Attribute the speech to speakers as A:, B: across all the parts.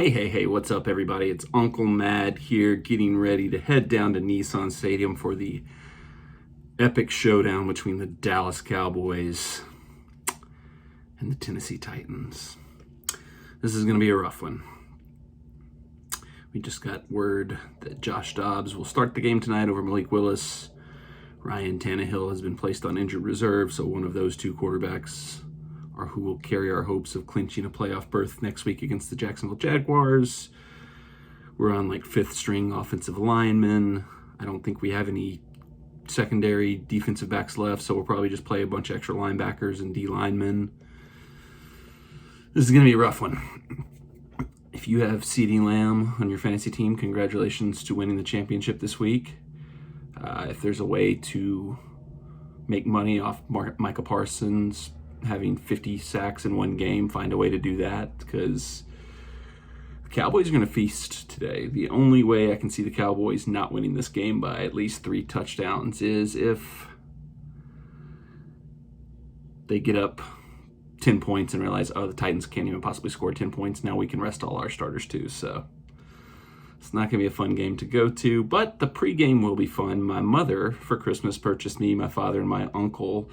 A: Hey, what's up, everybody? It's Uncle Mad here, getting ready to head down to Nissan Stadium for the epic showdown between the Dallas Cowboys and the Tennessee Titans. This is going to be a rough one. We just got word that Josh Dobbs will start the game tonight over Malik Willis. Ryan Tannehill has been placed on injured reserve, so one of those two quarterbacks are who will carry our hopes of clinching a playoff berth next week against the Jacksonville Jaguars. We're on like fifth string offensive linemen. I don't think we have any secondary defensive backs left, so we'll probably just play a bunch of extra linebackers and D linemen. This is going to be a rough one. If you have CeeDee Lamb on your fantasy team, congratulations to winning the championship this week. If there's a way to make money off Micah Parsons having 50 sacks in one game, find a way to do that, because the Cowboys are going to feast today. The only way I can see the Cowboys not winning this game by at least 3 touchdowns is if they get up 10 points and realize, the Titans can't even possibly score 10 points. Now we can rest all our starters too. So it's not going to be a fun game to go to, but the pregame will be fun. My mother, for Christmas, purchased me, my father, and my uncle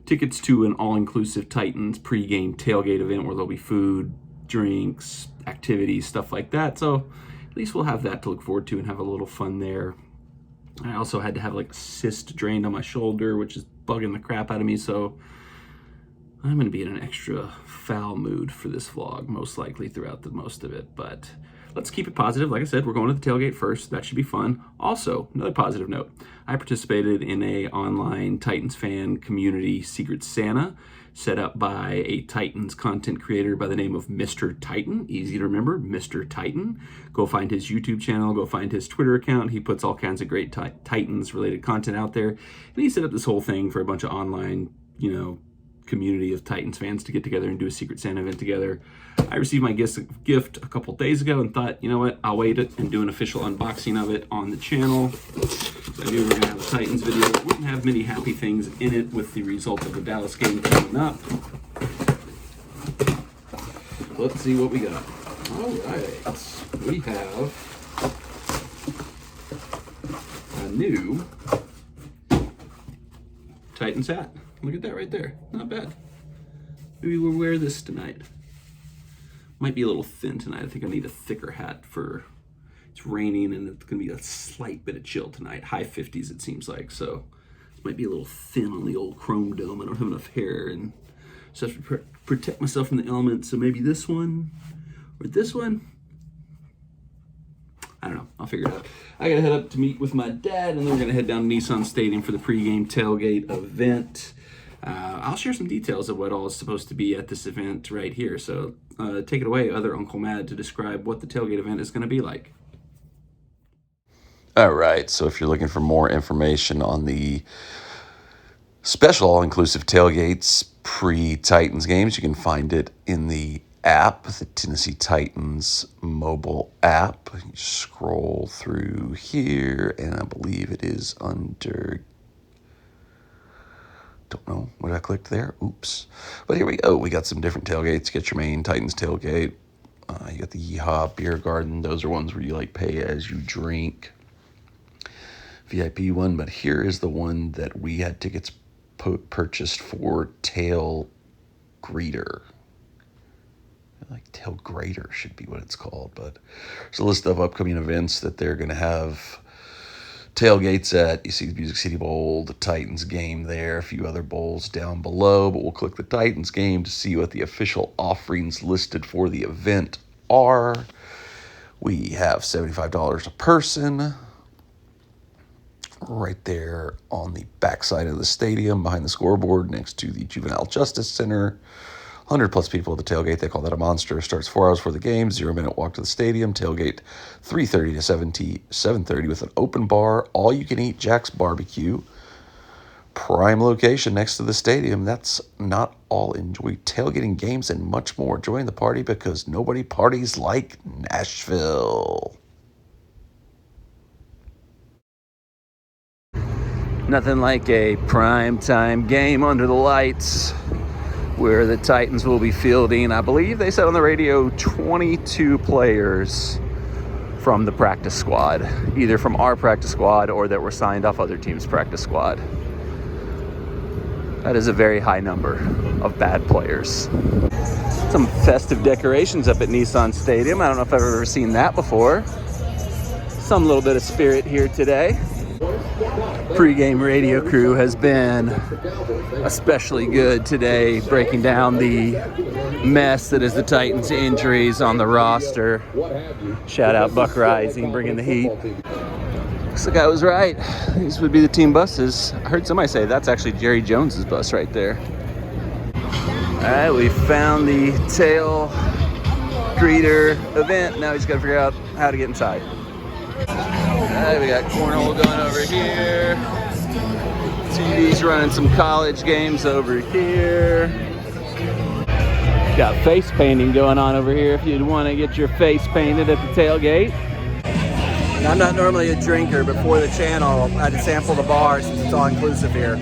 A: tickets to an all-inclusive Titans pregame tailgate event where there'll be food, drinks, activities, stuff like that. So at least we'll have that to look forward to and have a little fun there. I also had to have like a cyst drained on my shoulder, which is bugging the crap out of me. So I'm going to be in an extra foul mood for this vlog, most likely throughout the most of it. But let's keep it positive. Like I said, we're going to the tailgate first. That should be fun. Also, another positive note, I participated in a online Titans fan community Secret Santa set up by a Titans content creator by the name of Mr. Titan. Easy to remember, Mr. Titan. Go find his YouTube channel. Go find his Twitter account. He puts all kinds of great Titans-related content out there. And he set up this whole thing for a bunch of online, community of Titans fans to get together and do a Secret Santa event together. I received my gift a couple days ago and thought, you know what, I'll wait it and do an official unboxing of it on the channel. So I knew we were going to have a Titans video. It wouldn't have many happy things in it with the result of the Dallas game coming up. Let's see what we got. All right, we have a new Titans hat. Look at that right there. Not bad. Maybe we'll wear this tonight. Might be a little thin tonight. I think I need a thicker hat for, it's raining and it's going to be a slight bit of chill tonight. High 50s it seems like. So this might be a little thin on the old chrome dome. I don't have enough hair and so I have to protect myself from the elements. So maybe this one or this one. I don't know. I'll figure it out. I got to head up to meet with my dad, and then we're going to head down to Nissan Stadium for the pregame tailgate event. I'll share some details of what all is supposed to be at this event right here. So take it away, other Uncle Mad, to describe what the tailgate event is going to be like.
B: All right. So if you're looking for more information on the special all-inclusive tailgates pre-Titans games, you can find it in the app, the Tennessee Titans mobile app. You scroll through here, and I believe it is under, don't know what I clicked there. Oops. But here we go. We got some different tailgates. Get your main Titans tailgate. You got the Yeehaw Beer Garden. Those are ones where you pay as you drink. VIP one, but here is the one that we had tickets purchased for Tailgreeter. Tailgreeter should be what it's called, but there's a list of upcoming events that they're going to have tailgates at. You see the Music City Bowl, the Titans game there, a few other bowls down below, but we'll click the Titans game to see what the official offerings listed for the event are. We have $75 a person right there on the backside of the stadium behind the scoreboard next to the Juvenile Justice Center. 100 plus people at the tailgate. They call that a monster. Starts 4 hours before the game, 0-minute walk to the stadium. Tailgate 3:30 to 7:30 with an open bar, all you can eat Jack's Barbecue. Prime location next to the stadium. That's not all. Enjoy tailgating, games, and much more. Join the party because nobody parties like Nashville. Nothing like a prime time game under the lights
A: where the Titans will be fielding, I believe they said on the radio, 22 players from the practice squad, either from our practice squad or that were signed off other teams' practice squad. That is a very high number of bad players. Some festive decorations up at Nissan Stadium. I don't know if I've ever seen that before. Some little bit of spirit here today. Pre-game radio crew has been especially good today, breaking down the mess that is the Titans' injuries on the roster. Shout out Buck Rising, bringing the heat. Looks like I was right. These would be the team buses. I heard somebody say that's actually Jerry Jones's bus right there. All right, we found the Tailgreeter event. Now we just got to figure out how to get inside. All right, we got cornhole going over here. TV's running some college games over here. Got face painting going on over here if you'd want to get your face painted at the tailgate. Now, I'm not normally a drinker, but for the channel, I had to sample the bar since it's all inclusive here.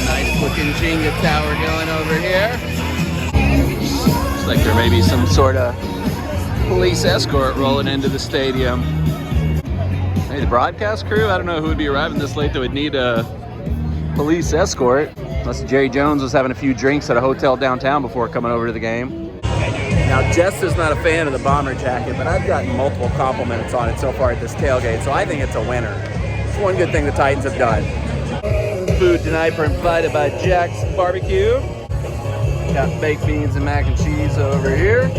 A: Nice looking Jenga tower going over here. Looks like there may be some sort of police escort rolling into the stadium. Hey, the broadcast crew, I don't know who would be arriving this late that would need a police escort. Unless Jerry Jones was having a few drinks at a hotel downtown before coming over to the game. Now, Jess is not a fan of the bomber jacket, but I've gotten multiple compliments on it so far at this tailgate, so I think it's a winner. It's one good thing the Titans have done. Food tonight provided by Jack's Barbecue. Got baked beans and mac and cheese over here.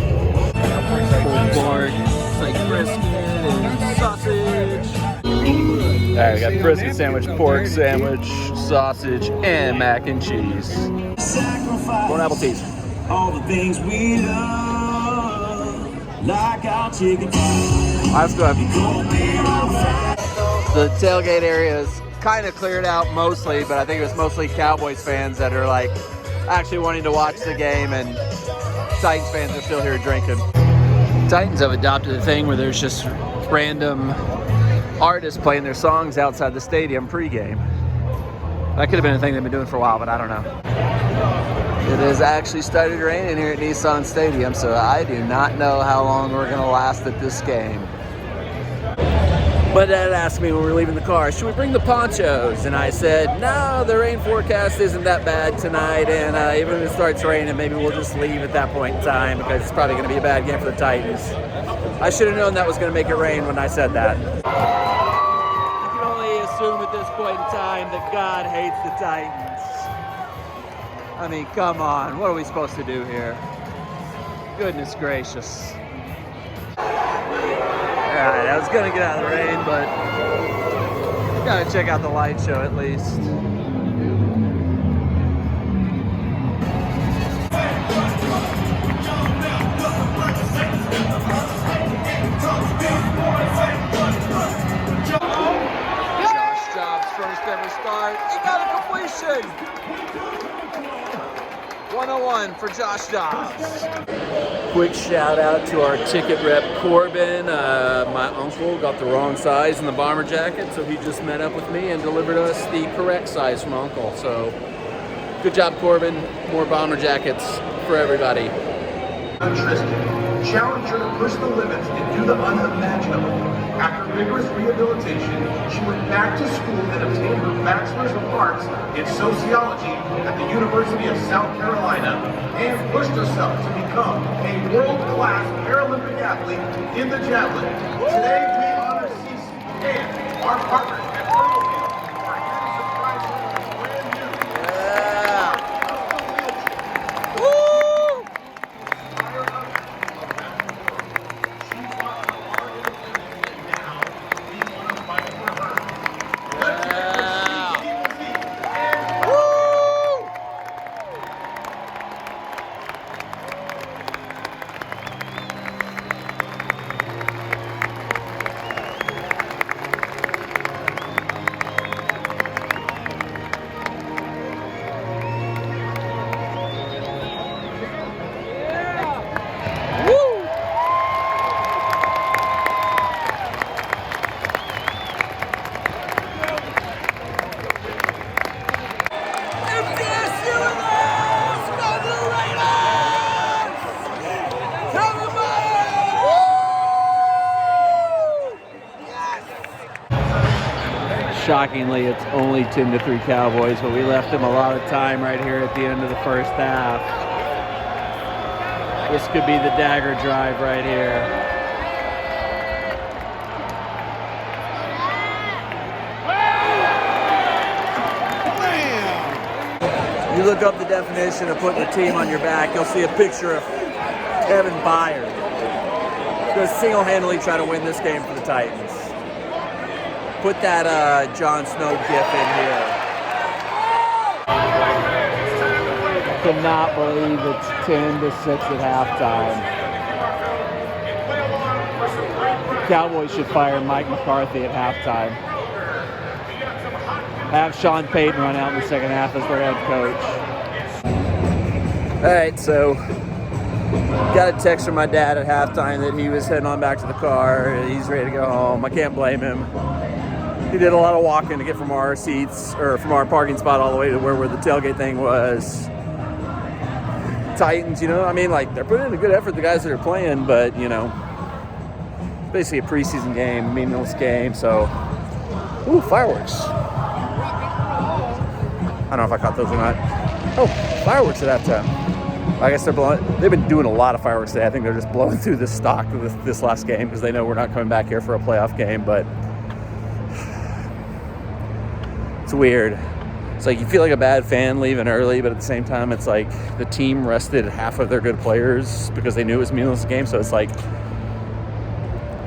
A: Pulled pork, like brisket and sausage. All right, we got brisket sandwich, pork sandwich, sausage, and mac and cheese. Corn apple teas. All the things we love, like our chicken. Let's go. The tailgate area is kind of cleared out mostly, but I think it was mostly Cowboys fans that are like actually wanting to watch the game, and Titans fans are still here drinking. Titans have adopted a thing where there's just random artists playing their songs outside the stadium pregame. That could have been a thing they've been doing for a while, but I don't know. It has actually started raining here at Nissan Stadium, so I do not know how long we're going to last at this game. But Dad asked me when we were leaving the car, should we bring the ponchos? And I said, no, the rain forecast isn't that bad tonight, and even if it starts raining, maybe we'll just leave at that point in time because it's probably going to be a bad game for the Titans. I should have known that was going to make it rain when I said that. I can only assume at this point in time that God hates the Titans. I mean, come on, what are we supposed to do here? Goodness gracious. Alright, I was gonna get out of the rain, but gotta check out the light show at least. Josh Jobs' first ever start. He got a completion! 101 for Josh Jobs. Quick shout out to our ticket rep Corbin. My uncle got the wrong size in the bomber jacket, so he just met up with me and delivered us the correct size from Uncle. So good job, Corbin. More bomber jackets for everybody.
C: Tristan, challenge her to push the limits and do the unimaginable. After rigorous rehabilitation, she went back to school and obtained her Bachelor's of Arts in Sociology at the University of South Carolina and pushed herself to become a world-class Paralympic athlete in the javelin. Today, we honor Cece and our partners at Tailgate are here to surprise you with brand new.
D: Shockingly, it's only 10-3 Cowboys, but we left them a lot of time right here at the end of the first half. This could be the dagger drive right here. You look up the definition of putting a team on your back, you'll see a picture of Kevin Byard. He's going to single-handedly try to win this game for the Titans. Put that Jon Snow gif in here. I cannot believe it's 10-6 at halftime. The Cowboys should fire Mike McCarthy at halftime. Have Sean Payton run out in the second half as their head coach. All right, so got a text from my dad at halftime that he was heading on back to the car. He's ready to go home. I can't blame him. He did a lot of walking to get from our seats, or from our parking spot all the way to where the tailgate thing was. Titans, like, they're putting in a good effort, the guys that are playing, but, it's basically a preseason game, meaningless game, so. Ooh, fireworks. I don't know if I caught those or not. Oh, fireworks at halftime. I guess they've been doing a lot of fireworks today. I think they're just blowing through the stock of this last game because they know we're not coming back here for a playoff game, but it's weird. It's like you feel like a bad fan leaving early, but at the same time, it's like the team rested half of their good players because they knew it was a meaningless game. So it's like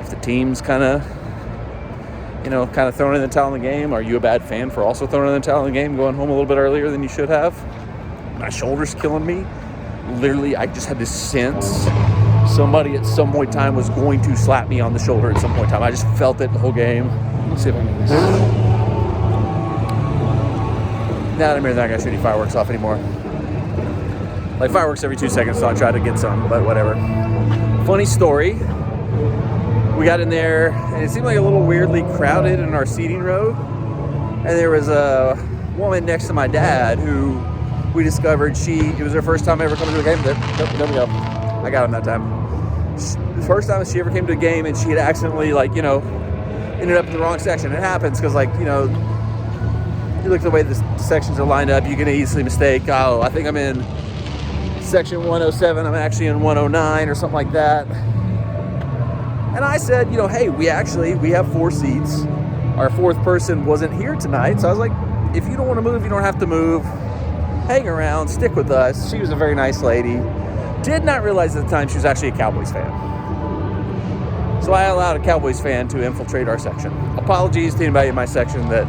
D: if the team's kind of throwing in the towel in the game, are you a bad fan for also throwing in the towel in the game, going home a little bit earlier than you should have? My shoulder's killing me. Literally, I just had this sense somebody at some point in time was going to slap me on the shoulder at some point in time. I just felt it the whole game. Let's see if I can get this. Now that I'm here, they're not going to shoot any fireworks off anymore. Like fireworks every 2 seconds, so I tried to get some, but whatever. Funny story. We got in there, and it seemed like a little weirdly crowded in our seating row. And there was a woman next to my dad who we discovered it was her first time ever coming to a game. There we go. I got him that time. The first time she ever came to a game, and she had accidentally, ended up in the wrong section. It happens because, you look at the way the sections are lined up, you can easily mistake, oh, I think I'm in section 107, I'm actually in 109 or something like that. And I said, hey, we have 4 seats. Our 4th person wasn't here tonight. So I was like, if you don't want to move, you don't have to move. Hang around, stick with us. She was a very nice lady. Did not realize at the time she was actually a Cowboys fan. So I allowed a Cowboys fan to infiltrate our section. Apologies to anybody in my section that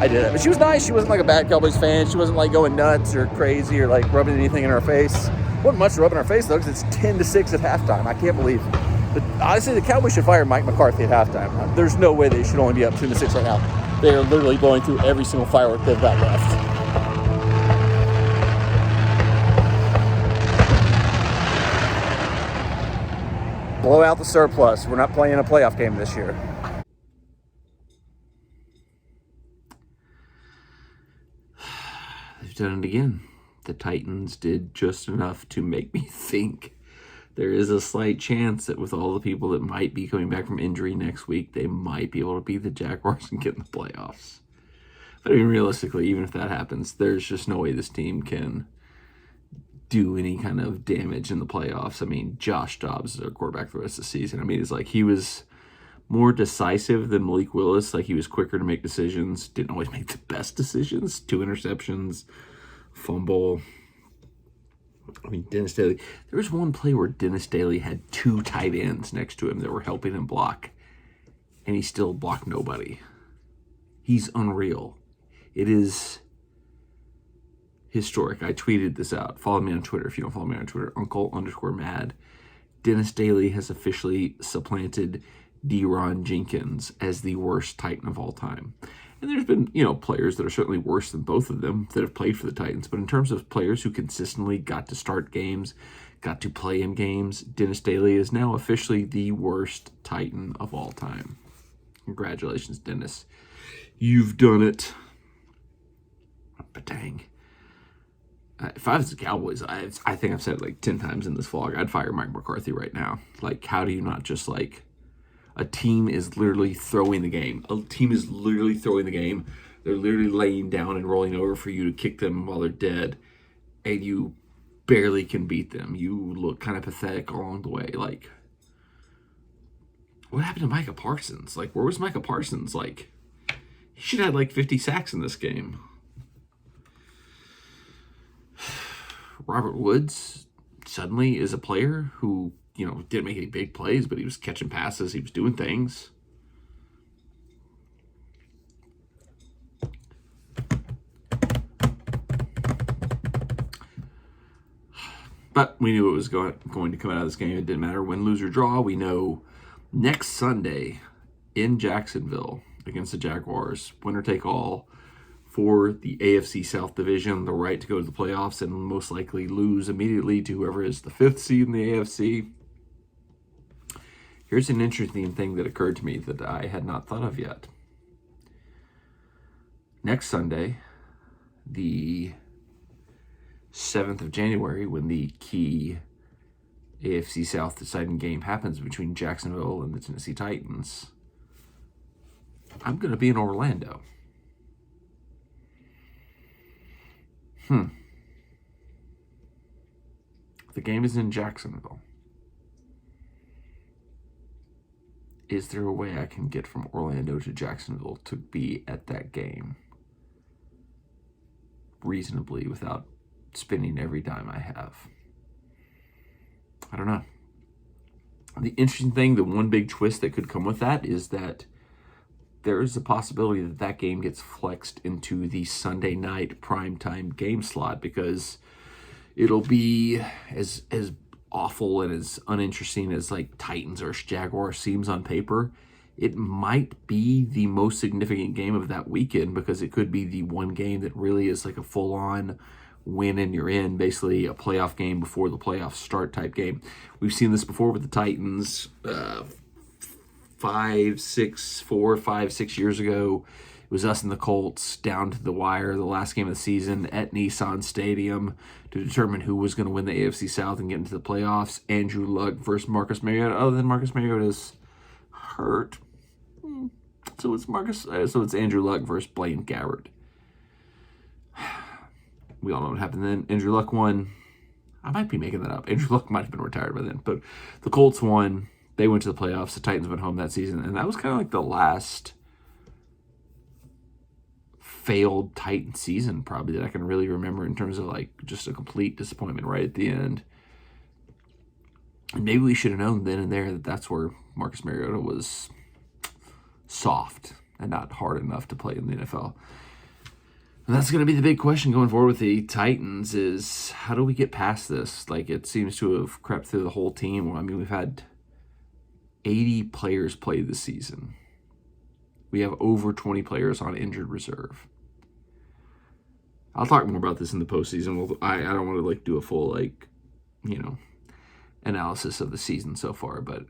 D: I did it. But she was nice. She wasn't like a bad Cowboys fan. She wasn't like going nuts or crazy or like rubbing anything in our face. Wasn't much rubbing our face though, because it's 10-6 at halftime. I can't believe it. But honestly, the Cowboys should fire Mike McCarthy at halftime. There's no way they should only be up 10-6 right now. They are literally blowing through every single firework they've got left. Blow out the surplus. We're not playing a playoff game this year.
A: They've done it again. The Titans did just enough to make me think there is a slight chance that with all the people that might be coming back from injury next week, they might be able to beat the Jaguars and get in the playoffs. But I mean, realistically, even if that happens, there's just no way this team can do any kind of damage in the playoffs. I mean, Josh Dobbs is our quarterback for the rest of the season. I mean, it's like he was more decisive than Malik Willis. Like, he was quicker to make decisions, didn't always make the best decisions. 2 interceptions, fumble. I mean, Dennis Daly. There was one play where Dennis Daly had 2 tight ends next to him that were helping him block, and he still blocked nobody. He's unreal. It is historic. I tweeted this out. Follow me on Twitter if you don't follow me on Twitter. Uncle_Mad. Dennis Daly has officially supplanted Deron Jenkins as the worst Titan of all time. And there's been, players that are certainly worse than both of them that have played for the Titans. But in terms of players who consistently got to start games, got to play in games, Dennis Daly is now officially the worst Titan of all time. Congratulations, Dennis. You've done it. But dang. If I was the Cowboys, I think I've said it like 10 times in this vlog, I'd fire Mike McCarthy right now. Like, how do you not just like a team is literally throwing the game. A team is literally throwing the game. They're literally laying down and rolling over for you to kick them while they're dead, and you barely can beat them. You look kind of pathetic along the way. Like, what happened to Micah Parsons? Like, where was Micah Parsons? Like, he should have had like 50 sacks in this game. Robert Woods suddenly is a player who, didn't make any big plays, but he was catching passes. He was doing things. But we knew it was going to come out of this game. It didn't matter win, lose, or draw. We know next Sunday in Jacksonville against the Jaguars, winner take all for the AFC South Division, the right to go to the playoffs and most likely lose immediately to whoever is the 5th seed in the AFC. Here's an interesting thing that occurred to me that I had not thought of yet. Next Sunday, the 7th of January, when the key AFC South deciding game happens between Jacksonville and the Tennessee Titans, I'm going to be in Orlando. The game is in Jacksonville. Is there a way I can get from Orlando to Jacksonville to be at that game reasonably without spending every dime I have? I don't know. The interesting thing, the one big twist that could come with that is that there is a possibility that that game gets flexed into the Sunday night primetime game slot, because it'll be as awful and as uninteresting as like Titans or Jaguars seems on paper. It might be the most significant game of that weekend, because it could be the one game that really is like a full-on win and you're in, basically a playoff game before the playoffs start type game. We've seen this before with the Titans 4 or 5 years ago. It was us and the Colts down to the wire, the last game of the season at Nissan Stadium, to determine who was going to win the AFC South and get into the playoffs. Andrew Luck versus Marcus Mariota. Other than Marcus Mariota's hurt, so it's Andrew Luck versus Blaine Gabbert. We all know what happened then. Andrew Luck won. I might be making that up. Andrew Luck might have been retired by then, but the Colts won. They went to the playoffs. The Titans went home that season, and that was kind of like the last failed Titan season probably that I can really remember, in terms of like just a complete disappointment right at the end. And maybe we should have known then and there that that's where Marcus Mariota was soft and not hard enough to play in the NFL. And that's going to be the big question going forward with the Titans, is how do we get past this? Like, it seems to have crept through the whole team. I mean, we've had 80 players play this season. We have over 20 players on injured reserve. I'll talk more about this in the postseason. I don't want to like do a full analysis of the season so far, but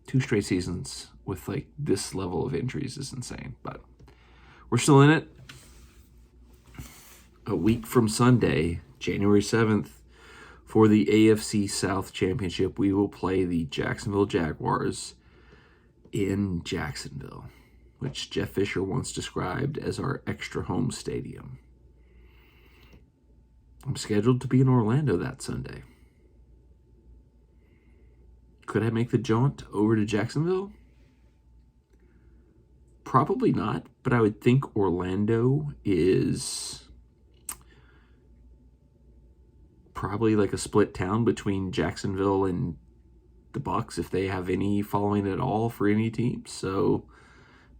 A: 2 straight seasons with like this level of injuries is insane. But we're still in it. A week from Sunday, January 7th, for the AFC South Championship, we will play the Jacksonville Jaguars in Jacksonville, which Jeff Fisher once described as our extra home stadium. I'm scheduled to be in Orlando that Sunday. Could I make the jaunt over to Jacksonville? Probably not, but I would think Orlando is probably like a split town between Jacksonville and the Bucs, if they have any following at all for any team. So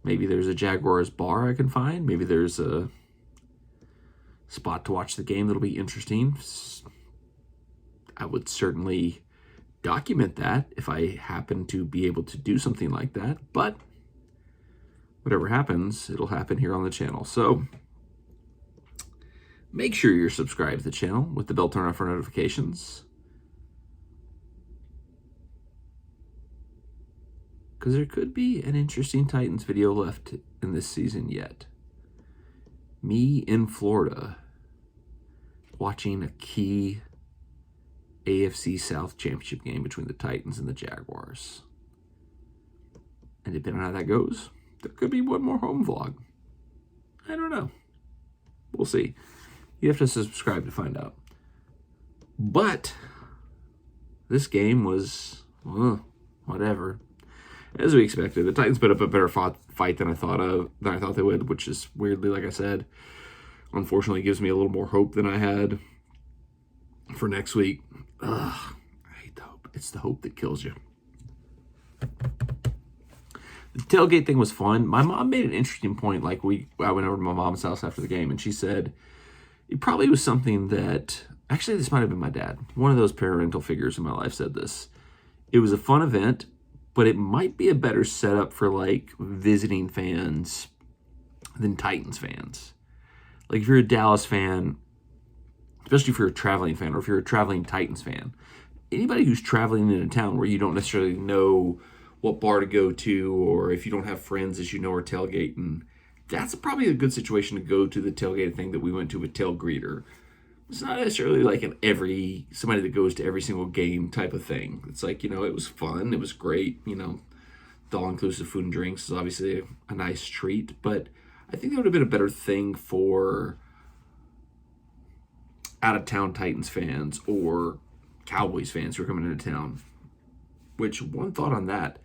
A: maybe there's a Jaguars bar I can find. Maybe there's a spot to watch the game that'll be interesting. I would certainly document that if I happen to be able to do something like that. But whatever happens, it'll happen here on the channel. So make sure you're subscribed to the channel with the bell turned on for notifications, because there could be an interesting Titans video left in this season yet. Me in Florida watching a key AFC South Championship game between the Titans and the Jaguars. And depending on how that goes, there could be one more home vlog. I don't know. We'll see. You have to subscribe to find out. But this game was, whatever. As we expected, the Titans put up a better fight than I thought they would, which is weirdly, like I said, unfortunately gives me a little more hope than I had for next week. I hate the hope. It's the hope that kills you. The tailgate thing was fun. My mom made an interesting point. Like I went over to my mom's house after the game, and she said it probably was something that, actually this might have been my dad. One of those parental figures in my life said this. It was a fun event, but it might be a better setup for like visiting fans than Titans fans. Like if you're a Dallas fan, especially if you're a traveling fan, or if you're a traveling Titans fan, anybody who's traveling into town where you don't necessarily know what bar to go to, or if you don't have friends as you know are tailgating, that's probably a good situation to go to the tailgate thing that we went to with Tailgreeter. It's not necessarily like somebody that goes to every single game type of thing. It's like, it was fun, it was great, the all-inclusive food and drinks is obviously a nice treat, but I think that would have been a better thing for out-of-town Titans fans or Cowboys fans who are coming into town. Which, one thought on that,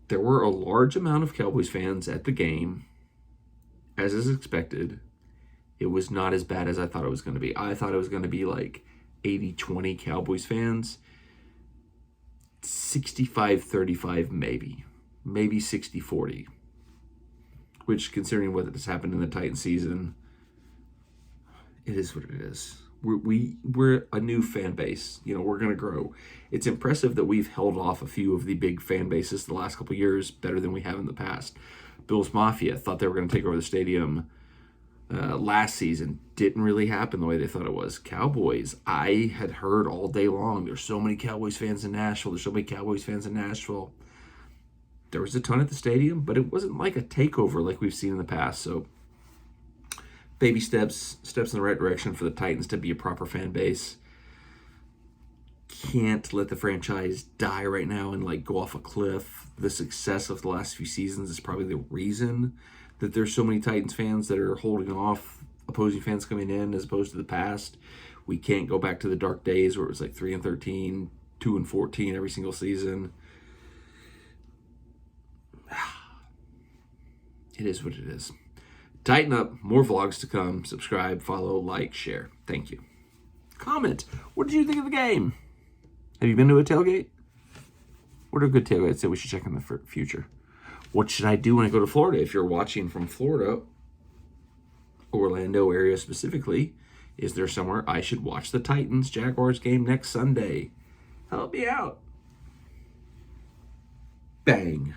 A: there were a large amount of Cowboys fans at the game, as is expected. It was not as bad as I thought it was going to be. I thought it was going to be like 80-20 Cowboys fans. 65-35 maybe. Maybe 60-40. Which, considering what has happened in the Titan season, it is what it is. We're a new fan base. We're going to grow. It's impressive that we've held off a few of the big fan bases the last couple of years better than we have in the past. Bills Mafia thought they were going to take over the stadium last season. Didn't really happen the way they thought it was. Cowboys, I had heard all day long, there's so many Cowboys fans in Nashville. There was a ton at the stadium, but it wasn't like a takeover like we've seen in the past. So baby steps in the right direction for the Titans to be a proper fan base. Can't let the franchise die right now and like go off a cliff. The success of the last few seasons is probably the reason that there's so many Titans fans that are holding off opposing fans coming in as opposed to the past. We can't go back to the dark days where it was like 3-13, 2-14 every single season. It is what it is. Tighten up. More vlogs to come. Subscribe, follow, like, share. Thank you. Comment. What did you think of the game? Have you been to a tailgate? What are good tailgates that we should check in the future? What should I do when I go to Florida? If you're watching from Florida, Orlando area specifically, is there somewhere I should watch the Titans-Jaguars game next Sunday? Help me out. Bang.